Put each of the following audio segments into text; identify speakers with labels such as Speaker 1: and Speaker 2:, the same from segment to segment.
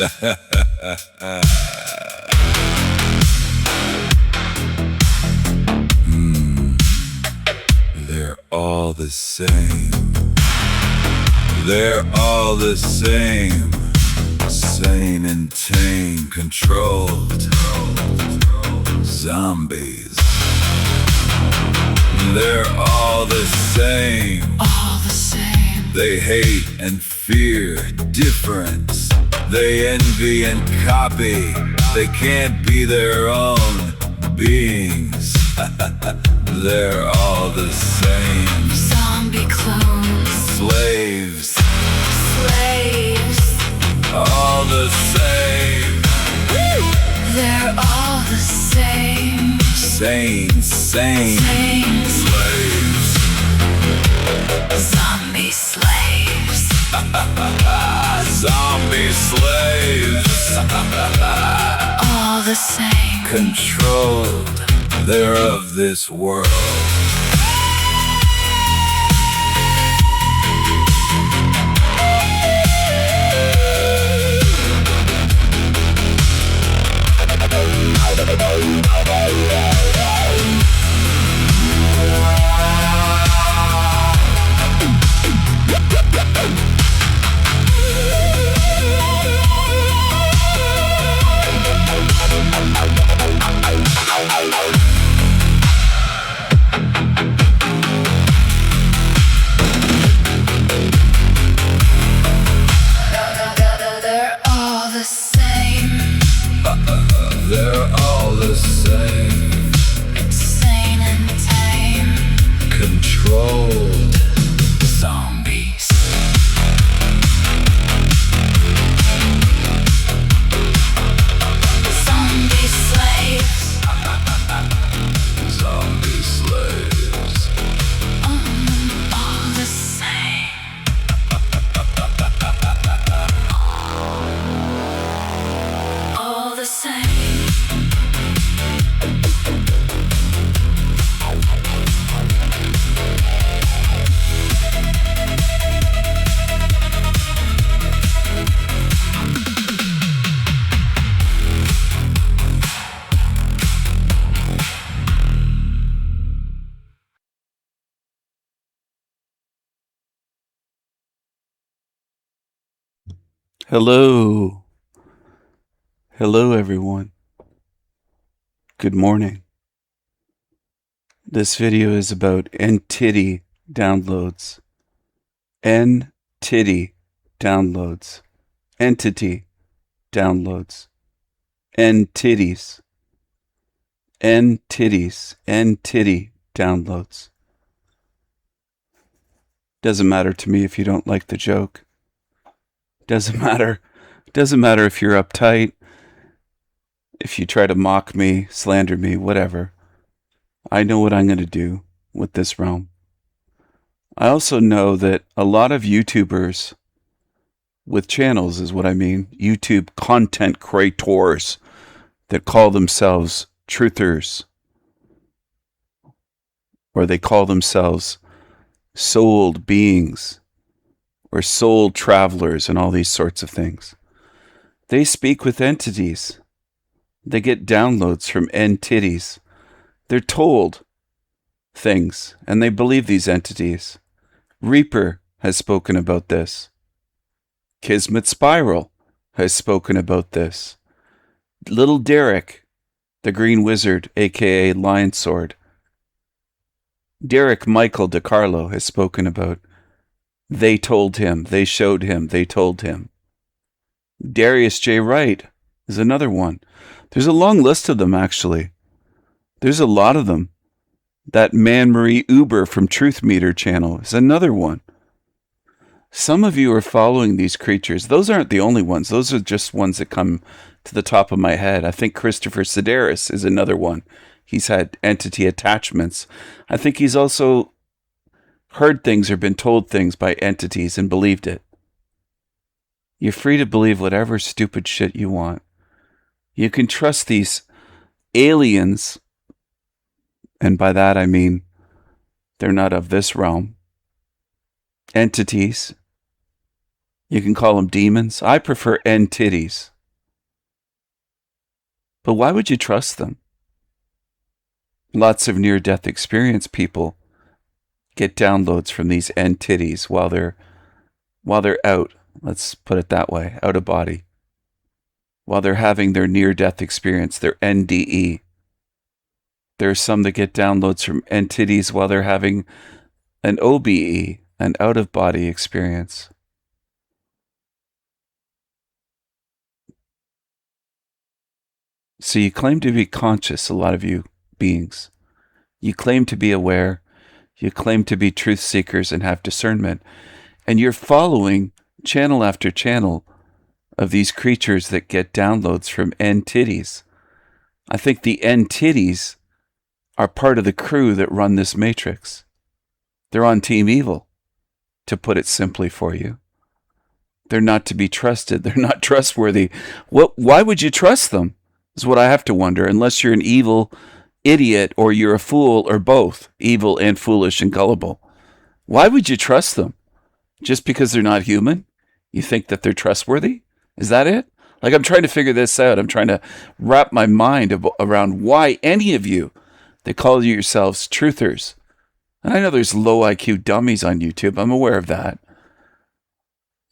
Speaker 1: They're all the same. They're all the same. Sane and tame, controlled. Zombies. They're all the same.
Speaker 2: All the same.
Speaker 1: They hate and fear difference. They envy and copy. They can't be their own beings. They're all the same.
Speaker 2: Zombie clones.
Speaker 1: Slaves.
Speaker 2: Slaves.
Speaker 1: All the same.
Speaker 2: They're all the same.
Speaker 1: Sane.
Speaker 2: Same.
Speaker 1: Slaves.
Speaker 2: Zombie slaves.
Speaker 1: Zombie slaves.
Speaker 2: All the same.
Speaker 1: Controlled. They're of this world.
Speaker 2: They're all the same.
Speaker 1: They're all the same.
Speaker 2: Sane and tame.
Speaker 1: Controlled.
Speaker 2: Zombies. Zombie slaves.
Speaker 1: Zombie slaves.
Speaker 2: All the same. All the same.
Speaker 3: Hello. Hello, everyone. Good morning. This video is about entity downloads. Entity downloads. Entity downloads. Entitties. Entitties. Entity downloads. Doesn't matter to me if you don't like the joke. Doesn't matter if you're uptight, if you try to mock me, slander me, whatever. I know what I'm going to do with this realm. I also know that a lot of YouTubers with channels is what I mean, YouTube content creators that call themselves truthers, or they call themselves souled beings, or soul travelers and all these sorts of things. They speak with entities. They get downloads from entities. They're told things and they believe these entities. Reaper has spoken about this. Kismet Spiral has spoken about this. Little Derek, the Green Wizard, aka Lion Sword. Derek Michael DiCarlo has spoken about they told him, they showed him, they told him. Darius J. Wright is another one. There's a long list of them, actually. There's a lot of them. That Man Marie Uber from Truth Meter channel is another one. Some of you are following these creatures. Those aren't the only ones. Those are just ones that come to the top of my head. I think Christopher Sedaris is another one. He's had entity attachments. I think he's also heard things or been told things by entities and believed it. You're free to believe whatever stupid shit you want. You can trust these aliens, and by that I mean they're not of this realm, entities. You can call them demons. I prefer entities. But why would you trust them? Lots of near-death experience people get downloads from these entities while they're out. Let's put it that way, out of body. While they're having their near-death experience, their NDE. There are some that get downloads from entities while they're having an OBE, an out-of-body experience. So you claim to be conscious, a lot of you beings. You claim to be aware. You claim to be truth seekers and have discernment. And you're following channel after channel of these creatures that get downloads from entities. I think the entities are part of the crew that run this matrix. They're on Team Evil, to put it simply for you. They're not to be trusted. They're not trustworthy. Why would you trust them? Is what I have to wonder, unless you're an evil idiot or you're a fool or both, evil and foolish and gullible. Why would you trust them? Just because they're not human? You think that they're trustworthy? Is that it? Like, I'm trying to figure this out. I'm trying to wrap my mind around why any of you that call yourselves truthers. And I know there's low IQ dummies on YouTube. I'm aware of that.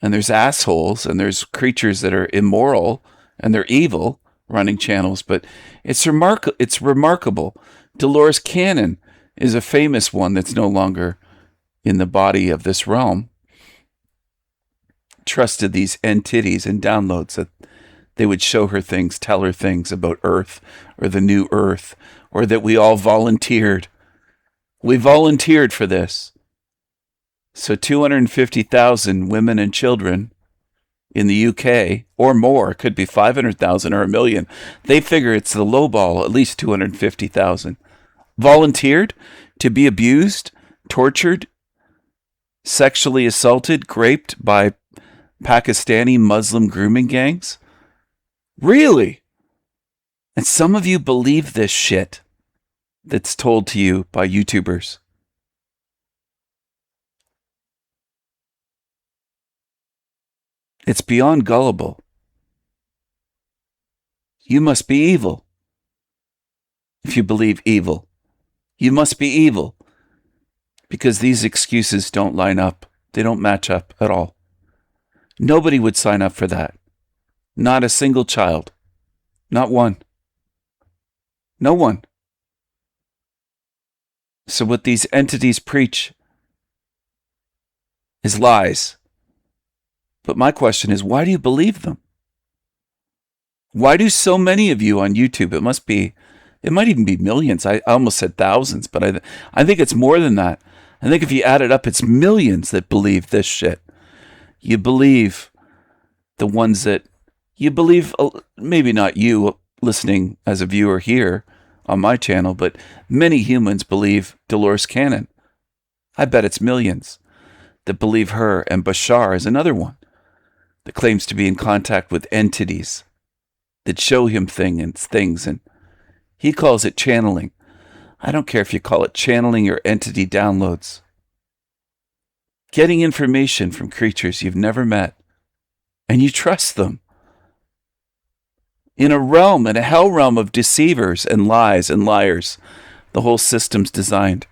Speaker 3: And there's assholes and there's creatures that are immoral and they're evil running channels, but it's remarkable. Dolores Cannon is a famous one that's no longer in the body of this realm. Trusted these entities and downloads that they would show her things, tell her things about Earth or the new Earth, or that we all volunteered. We volunteered for this. So 250,000 women and children in the UK, or more, it could be 500,000 or 1 million. They figure it's the low ball, at least 250,000. Volunteered to be abused, tortured, sexually assaulted, raped by Pakistani Muslim grooming gangs? Really? And some of you believe this shit that's told to you by YouTubers. It's beyond gullible. You must be evil. If you believe evil, you must be evil. Because these excuses don't line up. They don't match up at all. Nobody would sign up for that. Not a single child. Not one. No one. So what these entities preach is lies. But my question is, why do you believe them? Why do so many of you on YouTube? It might even be millions. I almost said thousands, but I think it's more than that. I think if you add it up, it's millions that believe this shit. You believe the ones that you believe, maybe not you listening as a viewer here on my channel, but many humans believe Dolores Cannon. I bet it's millions that believe her, and Bashar is another one that claims to be in contact with entities that show him things, and he calls it channeling. I don't care if you call it channeling or entity downloads. Getting information from creatures you've never met, and you trust them. In a hell realm of deceivers and lies and liars, the whole system's designed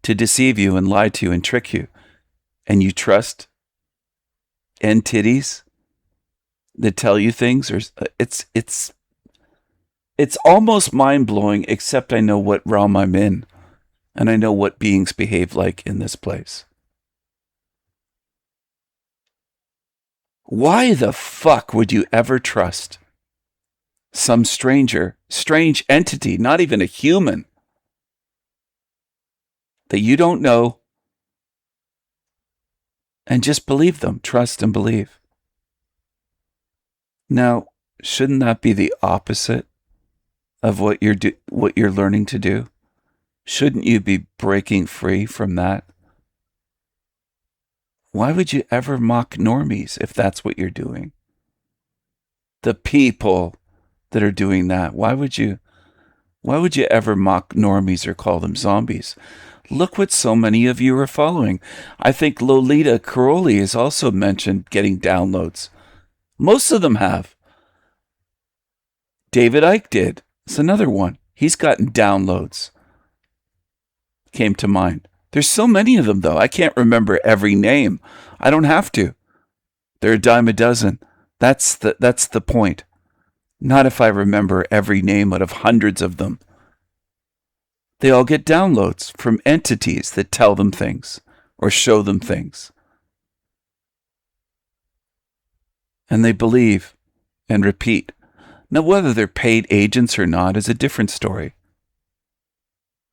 Speaker 3: to deceive you and lie to you and trick you. And you trust entities that tell you things, or it's almost mind-blowing, except I know what realm I'm in, and I know what beings behave like in this place. Why the fuck would you ever trust some strange entity, not even a human, that you don't know, and just believe them, trust and believe? Now, shouldn't that be the opposite of what you're learning to do? Shouldn't you be breaking free from that? Why would you ever mock normies if that's what you're doing? The people that are doing that, why would you Why would you ever mock normies or call them zombies? Look what so many of you are following. I think Lolita Caroli has also mentioned getting downloads. Most of them have. David Icke did. It's another one. He's gotten downloads. Came to mind. There's so many of them, though. I can't remember every name. I don't have to. They're a dime a dozen. That's the point. Not if I remember every name out of hundreds of them. They all get downloads from entities that tell them things or show them things. And they believe and repeat. Now, whether they're paid agents or not is a different story.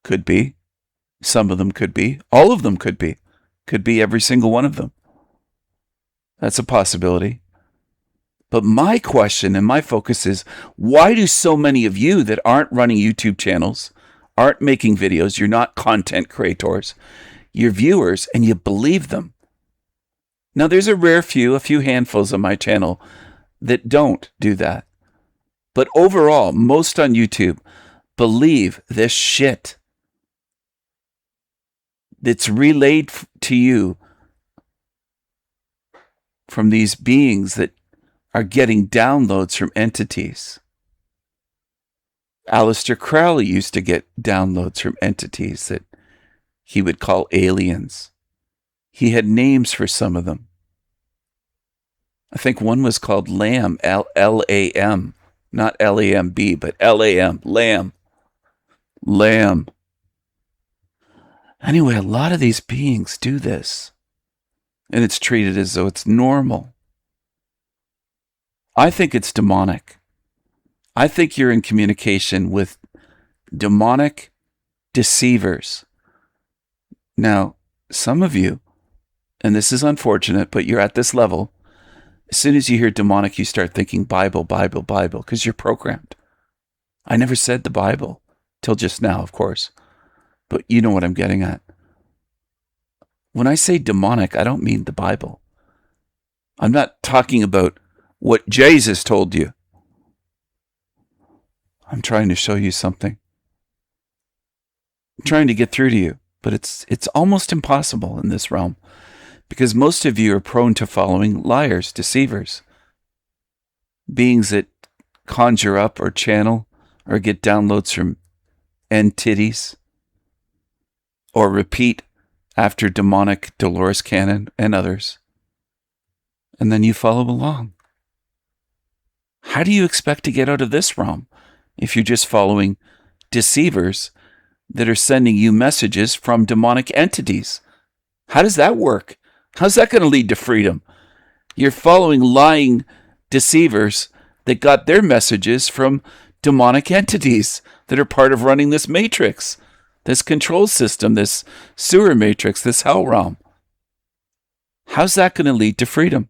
Speaker 3: Could be. Some of them could be. All of them could be. Could be every single one of them. That's a possibility. But my question and my focus is, why do so many of you that aren't running YouTube channels, aren't making videos, you're not content creators, you're viewers, and you believe them? Now, there's a few handfuls on my channel that don't do that. But overall, most on YouTube believe this shit that's relayed to you from these beings that are getting downloads from entities. Aleister Crowley used to get downloads from entities that he would call aliens. He had names for some of them. I think one was called Lamb, L-A-M, not L-A-M-B, but L-A-M, Lamb. Lamb. Anyway, a lot of these beings do this, and it's treated as though it's normal. I think it's demonic. I think you're in communication with demonic deceivers. Now, some of you, and this is unfortunate, but you're at this level, as soon as you hear demonic, you start thinking Bible, Bible, Bible, because you're programmed. I never said the Bible, till just now, of course. But you know what I'm getting at. When I say demonic, I don't mean the Bible. I'm not talking about what Jesus told you. I'm trying to show you something. I'm trying to get through to you, but it's almost impossible in this realm because most of you are prone to following liars, deceivers, beings that conjure up or channel or get downloads from entities or repeat after demonic Dolores Cannon and others. And then you follow along. How do you expect to get out of this realm if you're just following deceivers that are sending you messages from demonic entities? How does that work? How's that going to lead to freedom? You're following lying deceivers that got their messages from demonic entities that are part of running this matrix, this control system, this sewer matrix, this hell realm. How's that going to lead to freedom?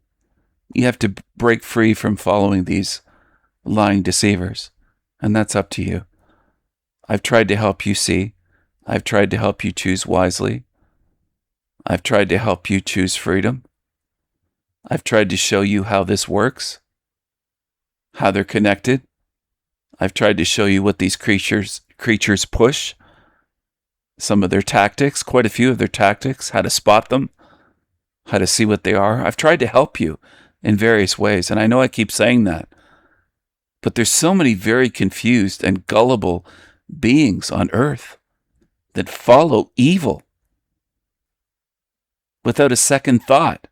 Speaker 3: You have to break free from following these lying deceivers, and that's up to you. I've tried to help you see. I've tried to help you choose wisely. I've tried to help you choose freedom. I've tried to show you how this works, how they're connected. I've tried to show you what these creatures push, some of their tactics, quite a few of their tactics, how to spot them, how to see what they are. I've tried to help you in various ways, and I know I keep saying that, but there's so many very confused and gullible beings on earth that follow evil without a second thought.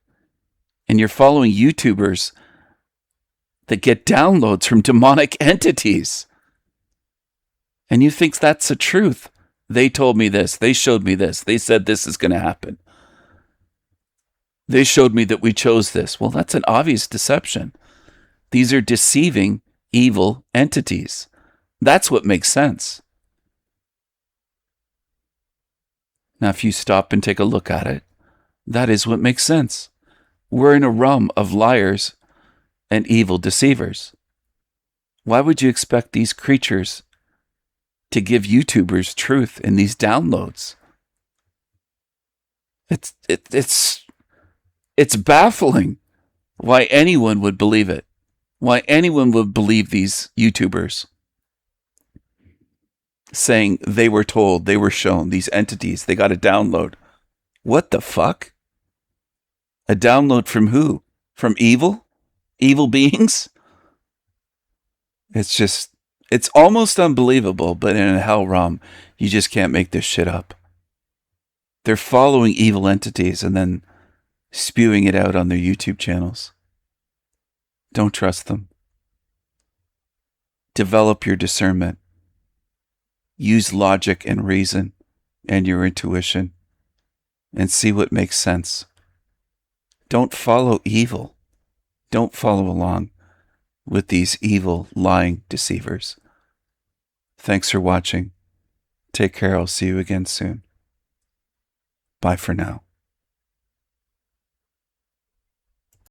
Speaker 3: And you're following YouTubers that get downloads from demonic entities. And you think that's the truth. They told me this. They showed me this. They said this is going to happen. They showed me that we chose this. Well, that's an obvious deception. These are deceiving, evil entities. That's what makes sense. Now, if you stop and take a look at it, that is what makes sense. We're in a realm of liars and evil deceivers. Why would you expect these creatures to give YouTubers truth in these downloads? It's baffling why anyone would believe it. Why anyone would believe these YouTubers. saying they were told, they were shown, these entities, they got a download. What the fuck? A download from who? From evil? Evil beings? It's almost unbelievable, but in a hell realm, you just can't make this shit up. They're following evil entities and then spewing it out on their YouTube channels. Don't trust them. Develop your discernment. Use logic and reason and your intuition and see what makes sense. Don't follow evil. Don't follow along with these evil, lying deceivers. Thanks for watching. Take care. I'll see you again soon. Bye for now.